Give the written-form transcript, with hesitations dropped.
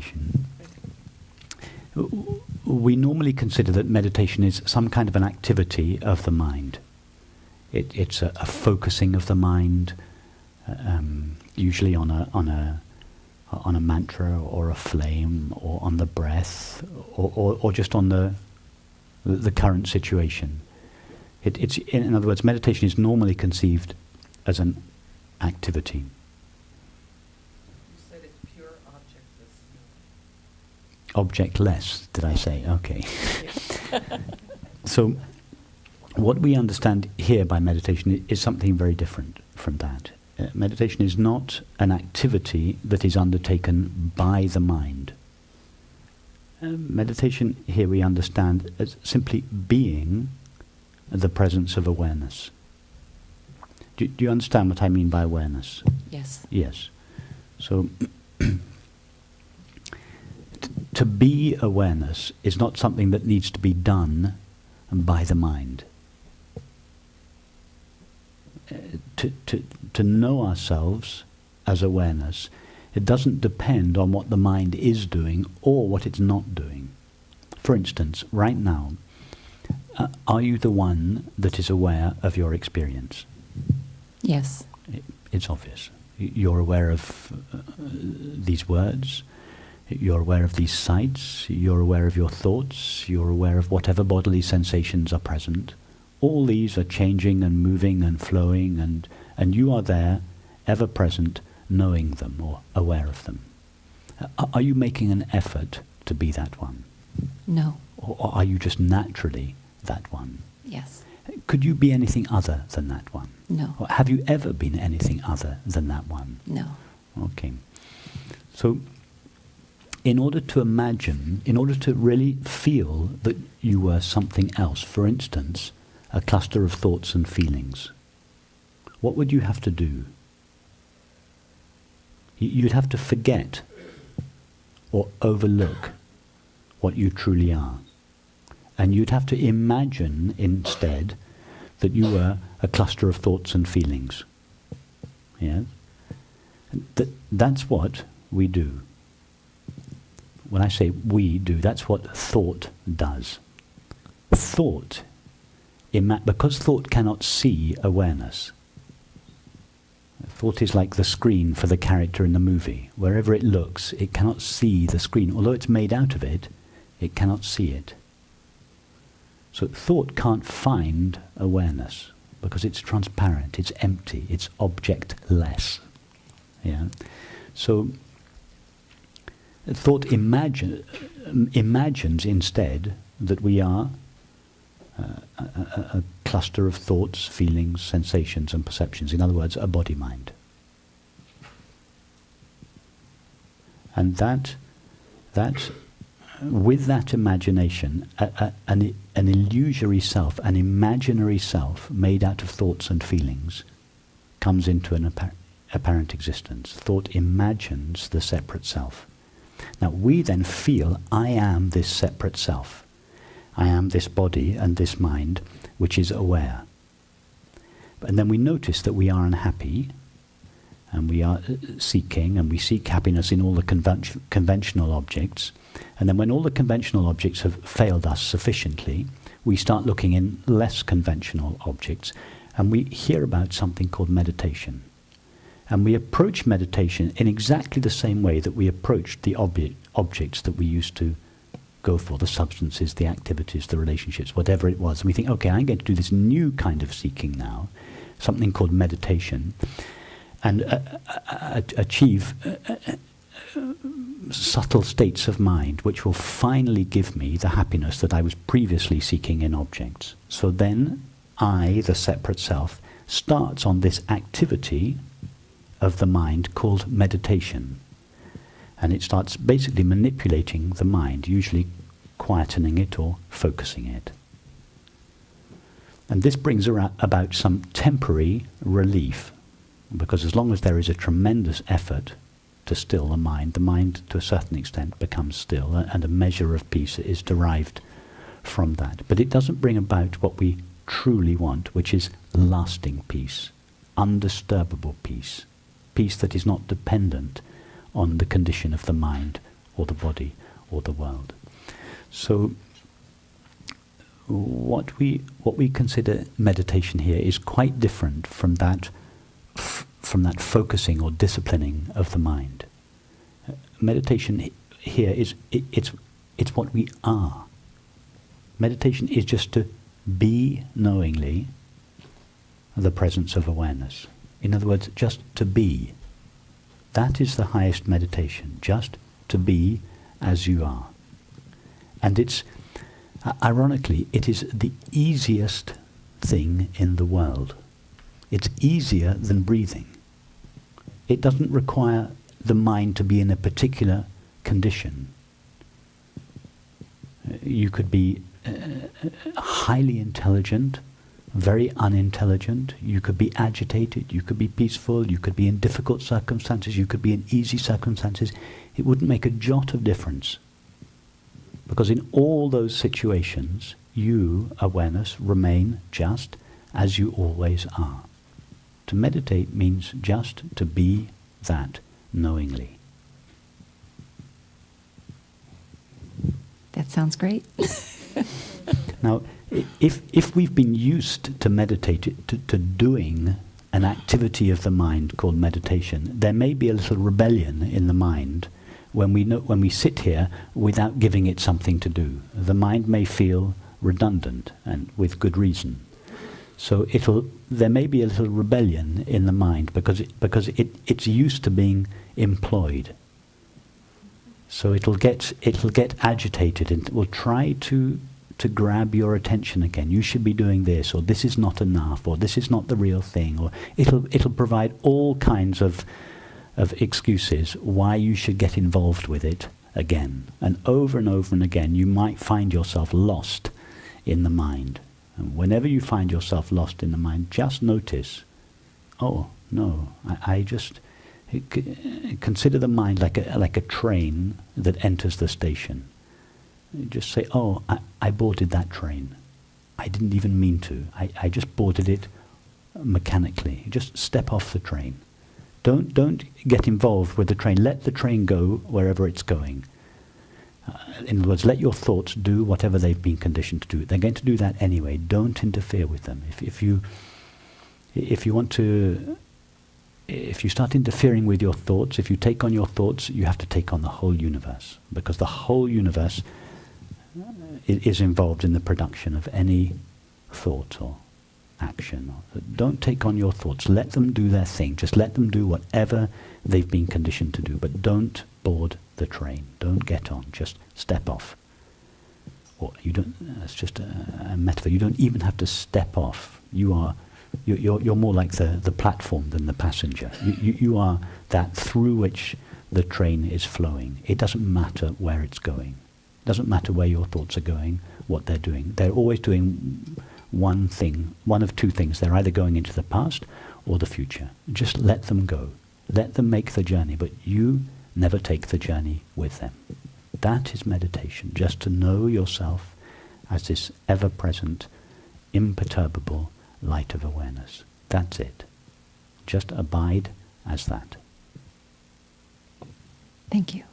meditation, we normally consider that meditation is some kind of an activity of the mind. It's a focusing of the mind, usually on a mantra or a flame, or on the breath, or just on the current situation. It's in other words, meditation is normally conceived as an activity. You said it's pure objectless. Objectless, did I say? Okay. So, what we understand here by meditation is something very different from that. Meditation is not an activity that is undertaken by the mind. Meditation here we understand as simply being the presence of awareness. Do you understand what I mean by awareness? Yes. Yes. So, to be awareness is not something that needs to be done by the mind. To know ourselves as awareness, it doesn't depend on what the mind is doing or what it's not doing. For instance, right now, are you the one that is aware of your experience? Yes. It's obvious. You're aware of these words, you're aware of these sights, you're aware of your thoughts, you're aware of whatever bodily sensations are present. All these are changing and moving and flowing, and you are there, ever present, knowing them or aware of them. Are you making an effort to be that one? No. Or are you just naturally that one? Yes. Could you be anything other than that one? No. Or have you ever been anything other than that one? No. Okay. So, in order to imagine, in order to really feel that you were something else, for instance, a cluster of thoughts and feelings, what would you have to do? You'd have to forget or overlook what you truly are. And you'd have to imagine instead that you were a cluster of thoughts and feelings. Yes? That's what we do. When I say we do, that's what thought does. Thought, because thought cannot see awareness. Thought is like the screen for the character in the movie. Wherever it looks, it cannot see the screen. Although it's made out of it, it cannot see it. So thought can't find awareness because it's transparent, it's empty, it's objectless. Yeah. So thought imagines instead that we are a cluster of thoughts, feelings, sensations and perceptions. In other words, a body-mind. And that with that imagination, an illusory self, an imaginary self made out of thoughts and feelings comes into an apparent existence. Thought imagines the separate self. Now we then feel, I am this separate self. I am this body and this mind which is aware. And then we notice that we are unhappy and we are seeking, and we seek happiness in all the conventional objects. And then when all the conventional objects have failed us sufficiently, we start looking in less conventional objects, and we hear about something called meditation. And we approach meditation in exactly the same way that we approached the objects that we used to go for, the substances, the activities, the relationships, whatever it was. And we think, okay, I'm going to do this new kind of seeking now, something called meditation, and achieve subtle states of mind which will finally give me the happiness that I was previously seeking in objects. So then I, the separate self, starts on this activity of the mind called meditation. And it starts basically manipulating the mind, usually quietening it or focusing it. And this brings about some temporary relief, because as long as there is a tremendous effort to still the mind to a certain extent becomes still, and a measure of peace is derived from that. But it doesn't bring about what we truly want, which is lasting peace, undisturbable peace, peace that is not dependent on the condition of the mind or the body or the world. So what we consider meditation here is quite different from that focusing or disciplining of the mind. Meditation here is it's what we are. Meditation is just to be knowingly the presence of awareness. In other words, just to be. That is the highest meditation, just to be as you are. And it's, ironically, it is the easiest thing in the world. It's easier than breathing. It doesn't require the mind to be in a particular condition. You could be highly intelligent, very unintelligent. You could be agitated, you could be peaceful, you could be in difficult circumstances, you could be in easy circumstances. It wouldn't make a jot of difference. Because in all those situations, you, awareness, remain just as you always are. To meditate means just to be that knowingly. That sounds great. Now, if we've been used to meditate, to doing an activity of the mind called meditation, there may be a little rebellion in the mind when we sit here without giving it something to do. The mind may feel redundant, and with good reason. So there may be a little rebellion in the mind because it's used to being employed. So it'll get agitated and it will try to grab your attention again. You should be doing this, or this is not enough, or this is not the real thing, or it'll provide all kinds of excuses why you should get involved with it again. And over and again, you might find yourself lost in the mind. And whenever you find yourself lost in the mind, just notice, oh no, I just consider the mind like a train that enters the station. Just say, oh, I boarded that train. I didn't even mean to. I just boarded it mechanically. Just step off the train. Don't get involved with the train. Let the train go wherever it's going. In other words, let your thoughts do whatever they've been conditioned to do. They're going to do that anyway. Don't interfere with them. If you start interfering with your thoughts, if you take on your thoughts, you have to take on the whole universe, because the whole universe is involved in the production of any thought or action. Don't take on your thoughts. Let them do their thing. Just let them do whatever they've been conditioned to do. But don't board the train. Don't get on. Just step off. Or you don't. That's just a metaphor. You don't even have to step off. You're more like the platform than the passenger. You are that through which the train is flowing. It doesn't matter where it's going. It doesn't matter where your thoughts are going, what they're doing. They're always doing one thing, one of two things. They're either going into the past or the future. Just let them go. Let them make the journey, but you never take the journey with them. That is meditation, just to know yourself as this ever-present, imperturbable light of awareness. That's it. Just abide as that. Thank you.